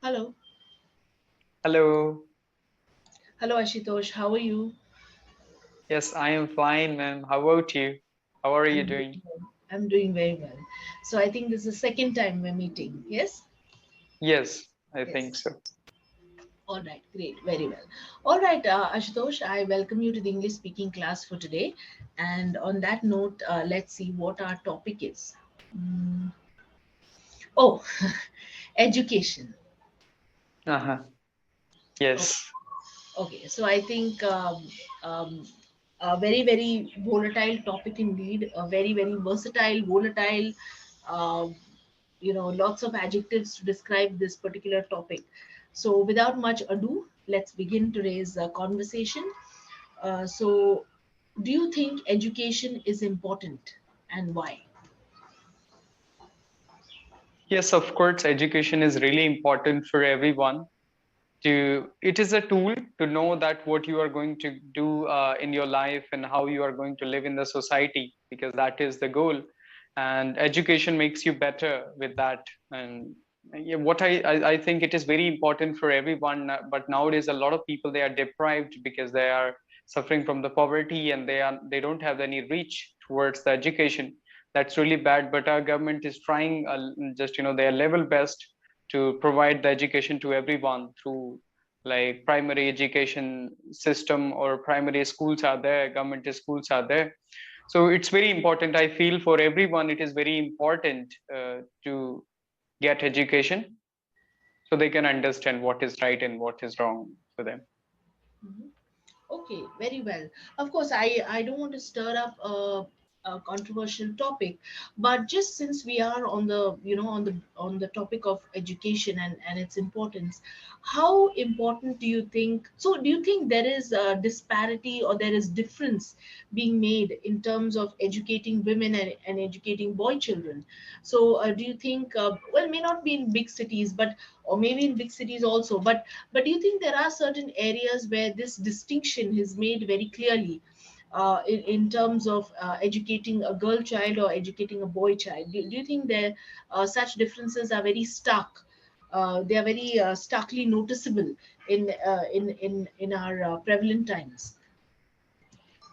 Hello. Hello. Hello, Ashutosh. How are you? Yes, I am fine, ma'am. How about you? How are you I'm doing? doing well. I'm doing very well. So I think this is the second time we're meeting. Yes? Yes, I think Yes. so. All right. Great. Very well. All right, Ashutosh, I welcome you to the English speaking class for today. And on that note, let's see what our topic is. Mm, Oh, education. Uh-huh. Okay. Yes. Okay. So I think a very, very volatile topic indeed, a very, very versatile, volatile, uh, lots of adjectives to describe this particular topic. So without much ado, let's begin today's conversation. So do you think education is important, and why? Yes, of course, education is really important for everyone. It is a tool to know that what you are going to do in your life and how you are going to live in the society, because that is the goal. And education makes you better with that. And yeah, I think it is very important for everyone. But nowadays, a lot of people, they are deprived because they are suffering from the poverty, and they don't have any reach towards the education. That's really bad. But our government is trying just their level best to provide the education to everyone through like primary education system, or primary schools are there, government schools are there. So it's very important, I feel, for everyone it is very important to get education, so they can understand what is right and what is wrong for them. Mhm. Okay, very well. Of course, I don't want to stir up a controversial topic, but just since we are on the on the topic of education and its importance, how important do you think? So, do you think there is a disparity or there is difference being made in terms of educating women and educating boy children? So, do you think? Well, may not be in big cities, but or maybe in big cities also, but do you think there are certain areas where this distinction is made very clearly in terms of educating a girl child or educating a boy child? Do you think there such differences are very stark? They are very starkly noticeable in our prevalent times.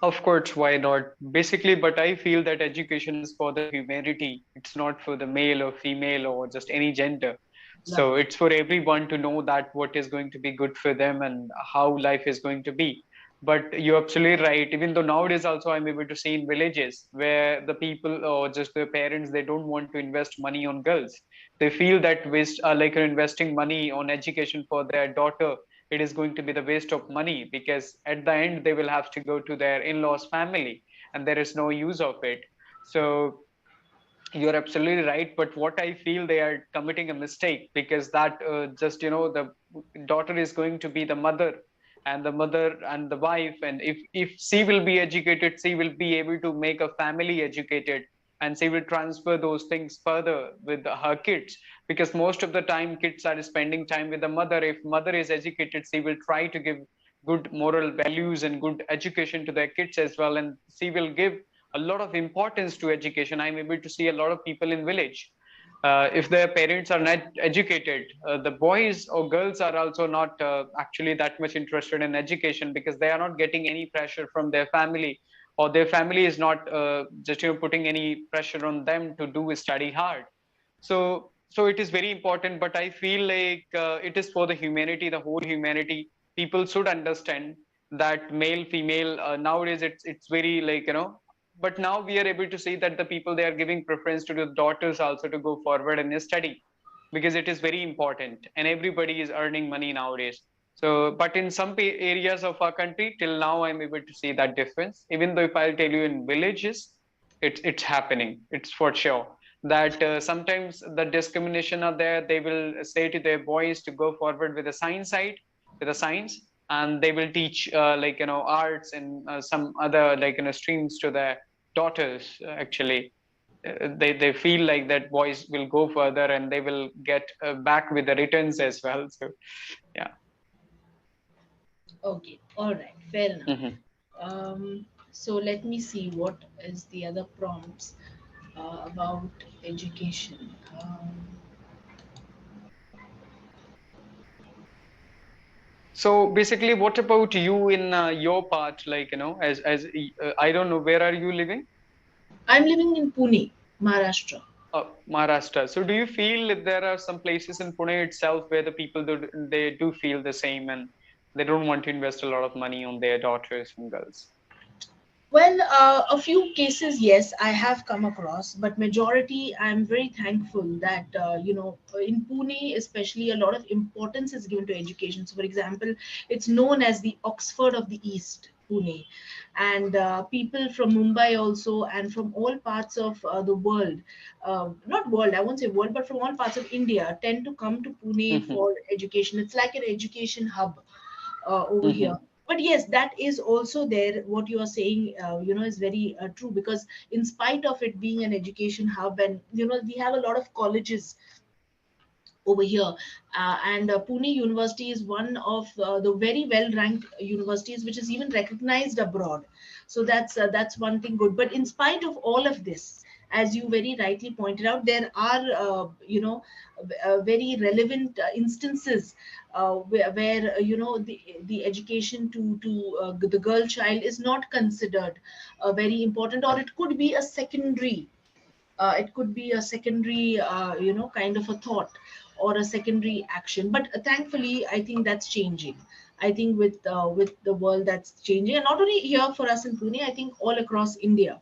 Of course, why not? Basically, but I feel that education is for the humanity. It's not for the male or female or just any gender. So Right. it's for everyone to know that what is going to be good for them and how life is going to be. But you're absolutely right. Even though nowadays also I'm able to see in villages where the people or just the parents, they don't want to invest money on girls. They feel that waste like investing money on education for their daughter, it is going to be the waste of money, because at the end they will have to go to their in-laws family and there is no use of it. So you're absolutely right, but what I feel, they are committing a mistake, because that just the daughter is going to be the mother, and the mother and the wife, and if she will be educated, she will be able to make a family educated, and she will transfer those things further with her kids, because most of the time kids are spending time with the mother. If mother is educated, she will try to give good moral values and good education to their kids as well, and she will give a lot of importance to education. I'm able to see a lot of people in village. If their parents are not educated, the boys or girls are also not actually that much interested in education, because they are not getting any pressure from their family, or their family is not just putting any pressure on them to do study hard. So it is very important, but I feel like it is for the humanity, the whole humanity. People should understand that male female, nowadays it's very like but now we are able to see that the people, they are giving preference to the daughters also to go forward in study, because it is very important and everybody is earning money nowadays. So but in some areas of our country, till now I'm able to see that difference. Even though if I'll tell you in villages, it's happening, it's for sure, that sometimes the discrimination are there. They will say to their boys to go forward with the science side, with the science, and they will teach like arts and some other like streams to their daughters. Actually, they feel like that boys will go further and they will get back with the returns as well. So yeah. Okay, all right, fair enough. Hmm. So let me see what is the other prompts about education. So basically, what about you in your part? Like, as I don't know, where are you living? I'm living in Pune, Maharashtra. Maharashtra. So do you feel that there are some places in Pune itself where the people they do feel the same and they don't want to invest a lot of money on their daughters and girls? Well, a few cases, yes, I have come across, but majority, I'm very thankful that in Pune, especially, a lot of importance is given to education. So, for example, it's known as the Oxford of the East, Pune, and people from Mumbai also, and from all parts of the world, not world, I won't say world, but from all parts of India, tend to come to Pune Hmm. for education. It's like an education hub over here. Hmm. But yes, that is also there. What you are saying, is very true, because in spite of it being an education hub, and we have a lot of colleges over here, and Pune University is one of the very well ranked universities, which is even recognized abroad. So that's one thing good. But in spite of all of this, as you very rightly pointed out, there are very relevant instances where the education to the girl child is not considered very important, or it could be a secondary kind of a thought or a secondary action. But thankfully, I think that's changing. I think with the world, that's changing, and not only here for us in Pune, I think all across India,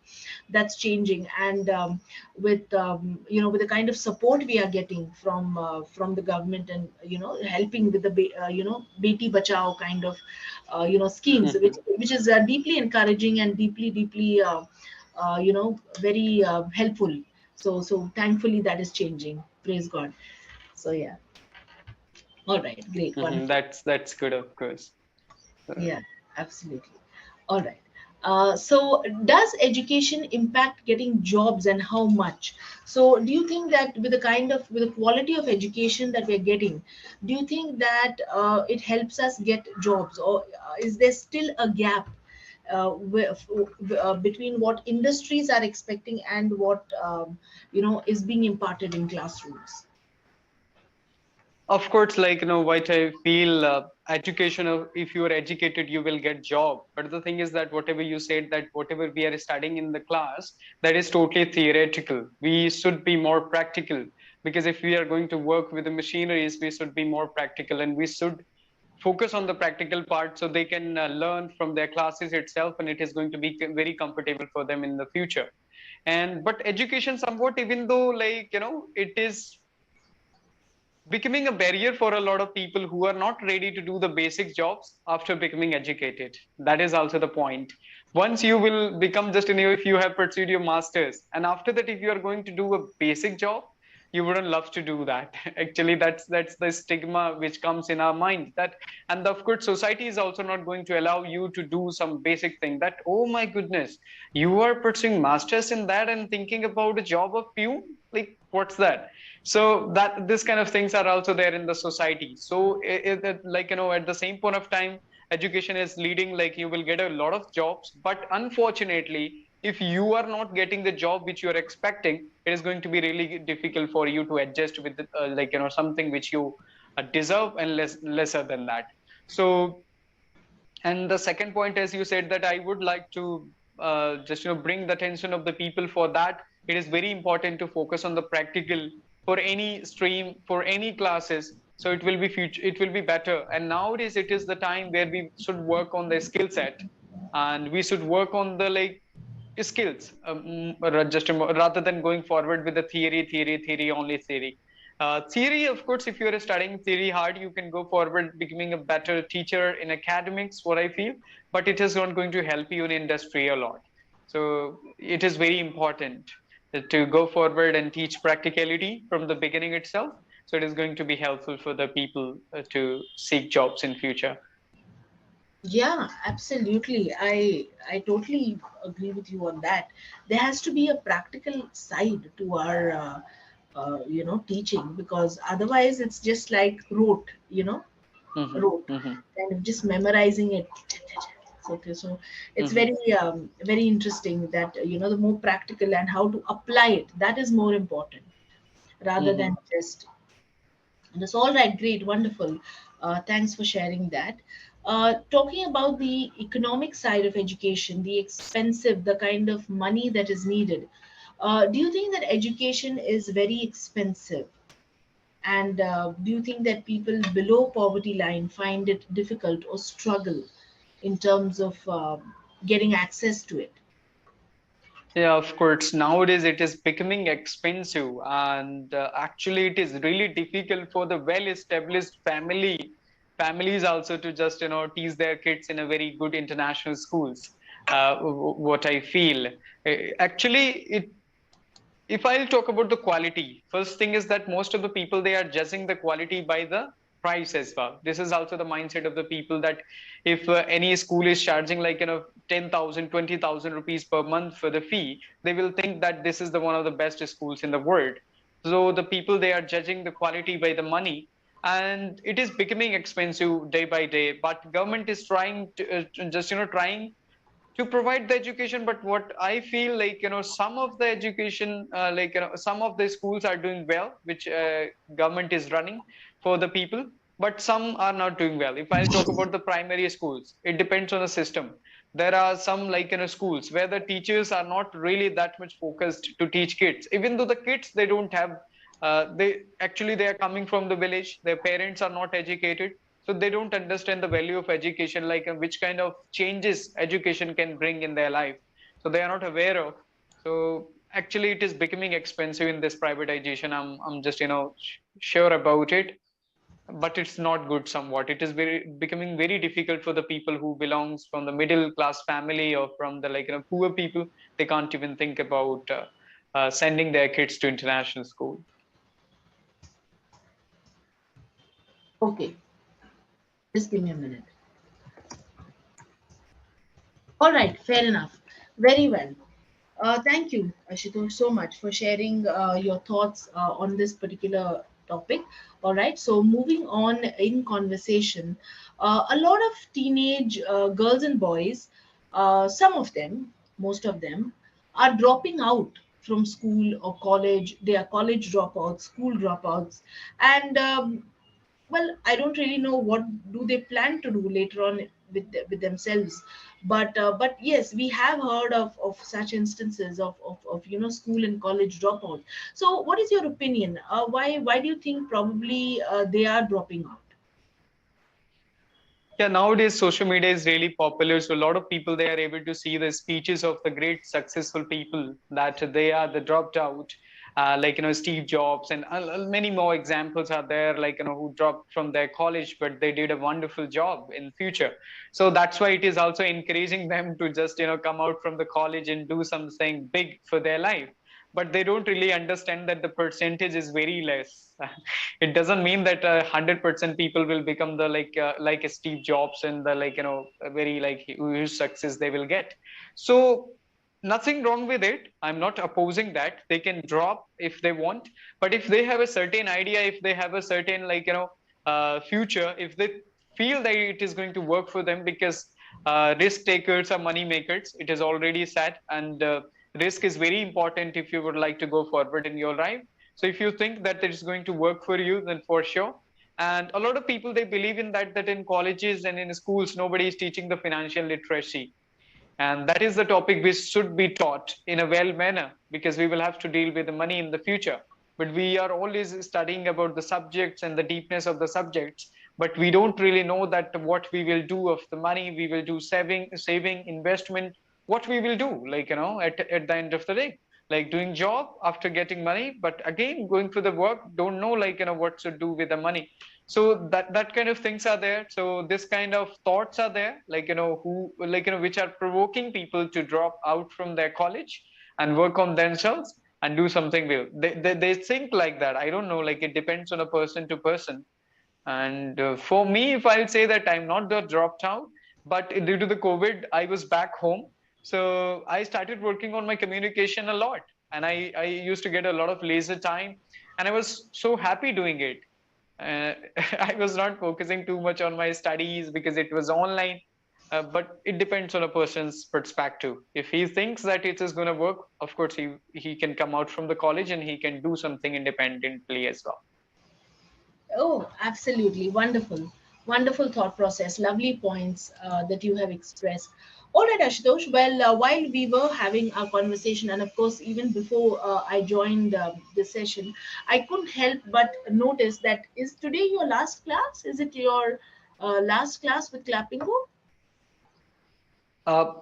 that's changing. And with the kind of support we are getting from the government, and helping with the Beti Bachao kind of schemes, which Hmm. which is deeply encouraging and deeply very helpful. So thankfully that is changing. Praise God. So yeah. All right. Great. Hmm. Wonderful. That's good, of course. Yeah. Absolutely. All right. So does education impact getting jobs, and how much? So do you think that with the quality of education that we're getting, do you think that it helps us get jobs, or is there still a gap between what industries are expecting and what is being imparted in classrooms? Of course, like what I feel, education. If you are educated, you will get job. But the thing is that whatever you said, that whatever we are studying in the class, that is totally theoretical. We should be more practical, because if we are going to work with the machineries, we should be more practical, and we should focus on the practical part so they can learn from their classes itself, and it is going to be very comfortable for them in the future. And but education somewhat, even though like it is becoming a barrier for a lot of people who are not ready to do the basic jobs after becoming educated. That is also the point. Once you will become just if you have pursued your masters, and after that, if you are going to do a basic job, you wouldn't love to do that. Actually, that's the stigma which comes in our mind. That, and of course, society is also not going to allow you to do some basic thing. That, oh my goodness, you are pursuing masters in that and thinking about a job of pew. Like, what's that? So that this kind of things are also there in the society. So like at the same point of time, education is leading, like you will get a lot of jobs, but unfortunately, if you are not getting the job which you are expecting, it is going to be really difficult for you to adjust with something which you deserve, and lesser than that. So, and the second point, as you said, that I would like to just bring the attention of the people for that. It is very important to focus on the practical for any stream, for any classes. So it will be future, it will be better. And nowadays, it is the time where we should work on the skill set, and we should work on the like skills, just rather than going forward with the theory, only theory. Theory, of course, if you're studying theory hard, you can go forward becoming a better teacher in academics, what I feel, but it is not going to help you in industry a lot. So it is very important to go forward and teach practicality from the beginning itself. So it is going to be helpful for the people to seek jobs in future. Yeah, absolutely. I totally agree with you on that. There has to be a practical side to our teaching, because otherwise it's just like Hmm. rote, Hmm. kind of just memorizing it. So it's Hmm. very interesting that the more practical and how to apply it, that is more important rather than Hmm. just That's all right. Great. Wonderful. Thanks for sharing that. Talking about the economic side of education, the expensive, the kind of money that is needed. Do you think that education is very expensive? And do you think that people below poverty line find it difficult or struggle in terms of getting access to it? Yeah, of course. Nowadays, it is becoming expensive, and actually, it is really difficult for the well-established families also to just teach their kids in a very good international schools. What I feel, actually, it if I'll talk about the quality, first thing is that most of the people they are judging the quality by the price as well. This is also the mindset of the people that if any school is charging like 10,000, 20,000 rupees per month for the fee, they will think that this is the one of the best schools in the world. So the people they are judging the quality by the money, and it is becoming expensive day by day. But government is trying to just trying to provide the education, but what I feel like some of the education some of the schools are doing well, which government is running for the people, but some are not doing well. If I'll talk about the primary schools, it depends on the system. There are some schools where the teachers are not really that much focused to teach kids, even though the kids they don't have they actually they are coming from the village, their parents are not educated, so they don't understand the value of education, like which kind of changes education can bring in their life, so they are not aware of. So actually it is becoming expensive in this privatization. I'm just sure about it, but it's not good. Somewhat it is very becoming very difficult for the people who belongs from the middle class family or from the poor people. They can't even think about sending their kids to international school. Okay, just give me a minute. All right, fair enough. Very well. Thank you, Ashutosh, so much for sharing your thoughts on this particular topic. All right, so moving on in conversation, a lot of teenage girls and boys, some of them, most of them, are dropping out from school or college. They are college dropouts, school dropouts, and well, I don't really know what do they plan to do later on with themselves, but yes, we have heard of such instances of school and college dropout. So what is your opinion? Why do you think probably they are dropping out? Yeah, nowadays social media is really popular. So a lot of people they are able to see the speeches of the great successful people that they are the dropped out, Steve Jobs and many more examples are there, who dropped from their college, but they did a wonderful job in future. So that's why it is also encouraging them to just come out from the college and do something big for their life. But they don't really understand that the percentage is very less. It doesn't mean that 100% people will become the like a Steve Jobs and the a very like huge success they will get. So nothing wrong with it. I'm not opposing that. They can drop if they want, but if they have a certain idea, if they have a certain future, if they feel that it is going to work for them, because risk takers are money makers. It is already said, and risk is very important if you would like to go forward in your life. So if you think that it is going to work for you, then for sure. And a lot of people they believe in that in colleges and in schools nobody is teaching the financial literacy, and that is the topic which should be taught in a well manner, because we will have to deal with the money in the future. But we are always studying about the subjects and the deepness of the subjects, but we don't really know that what we will do of the money. We will do saving investment, what we will do at the end of the day, like doing job after getting money, but again going for the work, don't know what to do with the money. So that kind of things are there. So this kind of thoughts are there, who which are provoking people to drop out from their college and work on themselves and do something real. They think like that. I don't know, like it depends on a person to person. And for me, if I'll say that I'm not the dropped out, but due to the COVID I was back home, so I started working on my communication a lot, and I used to get a lot of leisure time, and I was so happy doing it. uh, I was not focusing too much on my studies because it was online. But it depends on a person's perspective. If he thinks that it is going to work, of course he can come out from the college and he can do something independently as well. Oh, absolutely. Wonderful. Wonderful thought process. Lovely points that you have expressed. All right, Ashutosh. Well, while we were having our conversation, and of course, even before I joined this session, I couldn't help but notice that is today your last class? Is it your last class with Clapingo? Uh,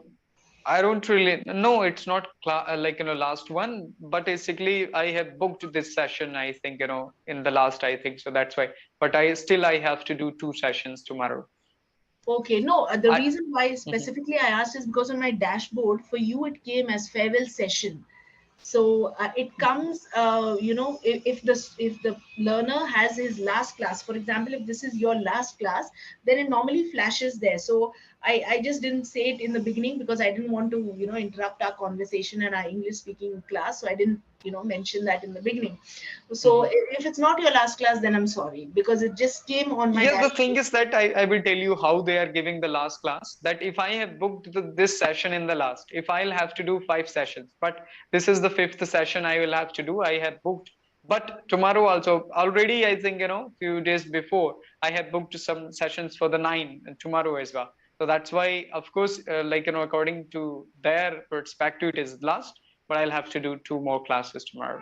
I don't really, no, it's not like, last one, but basically I have booked this session, I think, in the last, I think. So that's why, but I have to do two sessions tomorrow. Okay, no, the I, reason why Mhm. specifically I asked is because on my dashboard for you it came as farewell session. So it comes, if the learner has his last class, for example, if this is your last class, then it normally flashes there. So I just didn't say it in the beginning because I didn't want to, interrupt our conversation and our English speaking class. So I didn't, mention that in the beginning. So Mhm. if it's not your last class, then I'm sorry because it just came on my Yes, the thing dashboard. is that I will tell you how they are giving the last class. That if I have booked this session in the last, if I'll have to do five sessions, but this is the fifth session I will have to do, I have booked. But tomorrow also, already I think, few days before, I have booked some sessions for the nine and tomorrow as well. So that's why, of course, according to their perspective, it is last, but I'll have to do two more classes tomorrow.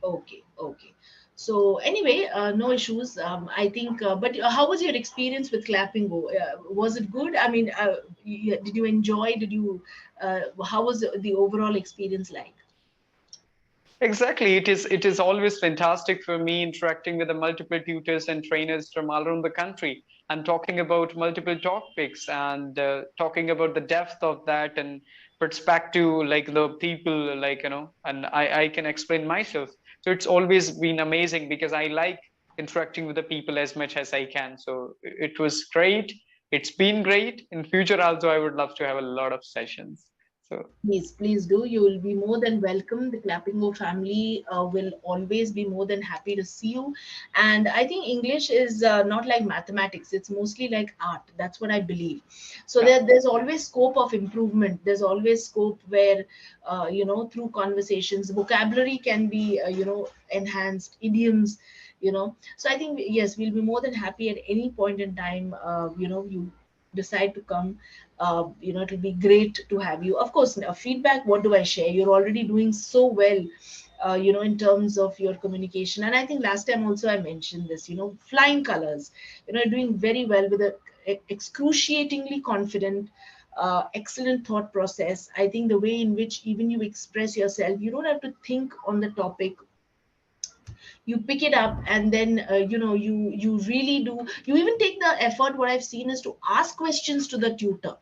Okay, okay. So anyway, no issues. I think. But how was your experience with Clappingo? Was it good? I mean, did you enjoy? Did you? How was the overall experience like? Exactly. It is always fantastic for me interacting with the multiple tutors and trainers from all around the country and talking about multiple topics and talking about the depth of that and perspective, like the people, and I can explain myself. So it's always been amazing because I like interacting with the people as much as I can. So it was great. It's been great. In future also, I would love to have a lot of sessions. So Please, please do. You will be more than welcome. The Clappingo family will always be more than happy to see you. And I think English is not like mathematics, it's mostly like art. That's what I believe. So yeah. there's always scope of improvement. There's always scope where, through conversations, vocabulary can be, enhanced, idioms. So I think, yes, we'll be more than happy at any point in time, you decide to come. It'll be great to have you. Of course, feedback, what do I share? You're already doing so well, in terms of your communication. And I think last time also I mentioned this, flying colors. Doing very well with a excruciatingly confident, excellent thought process. I think the way in which even you express yourself, you don't have to think on the topic. You pick it up, and then you really do. You even take the effort. What I've seen is to ask questions to the tutor.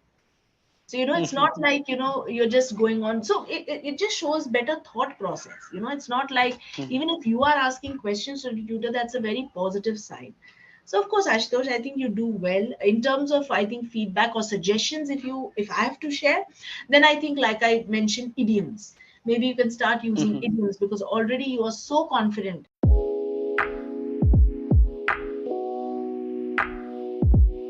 So it's not like you're just going on. So it just shows better thought process. It's not like, even if you are asking questions to the tutor, that's a very positive sign. So of course, Ashutosh, I think you do well in terms of, I think, feedback or suggestions. If I have to share, then I think, like I mentioned, idioms. Maybe you can start using idioms because already you are so confident